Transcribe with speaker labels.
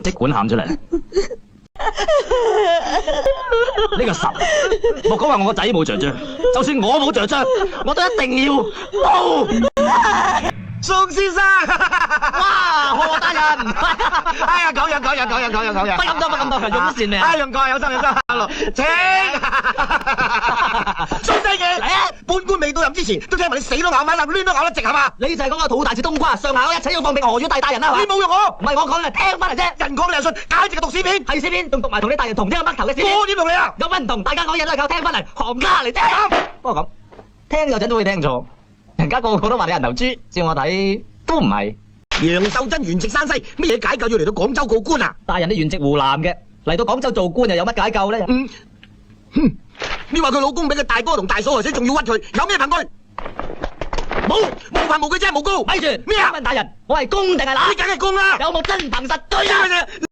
Speaker 1: 即管喊出嚟。呢個神，莫講話我個仔冇着章，就算我冇着章，我都一定要報。
Speaker 2: 宋先生，
Speaker 1: 哇，何大人，
Speaker 2: 哎呀，講嘢，
Speaker 1: 不咁多，用善命。
Speaker 2: 哎，用過有心，請。宋世傑，
Speaker 1: 嚟啊！
Speaker 2: 本官未到任之前，都聽聞你死都咬埋啦，亂都咬得直係嘛？
Speaker 1: 你就係講個肚大似冬瓜，上下一齊要放俾何小弟大人啦，係嘛？
Speaker 2: 你侮辱我！
Speaker 1: 唔係我講嘅，聽翻嚟啫。
Speaker 2: 人講你又信，簡直係讀屎片。
Speaker 1: 係屎片，仲讀埋同你大人同一個嘜頭嘅屎片。
Speaker 2: 我點同你啊？
Speaker 1: 有乜唔同？大家講嘢都係靠聽翻嚟，行家嚟聽。不過咁，聽有陣都會聽錯，人家個個都話你人頭豬，照我睇都唔係。
Speaker 2: 楊秀珍原籍山西，乜嘢解救要嚟到廣州告官啊？
Speaker 1: 大人你原籍湖南嘅，嚟到廣州做官又有乜解救咧？
Speaker 2: 你話佢老公俾佢大哥同大嫂害死，仲要屈佢，有咩憑據？冇憑無據真係冇告。
Speaker 1: 咪住
Speaker 2: 咩啊？
Speaker 1: 問大人，我係公定係乸？
Speaker 2: 你梗係公啦！
Speaker 1: 有冇真憑實據啊？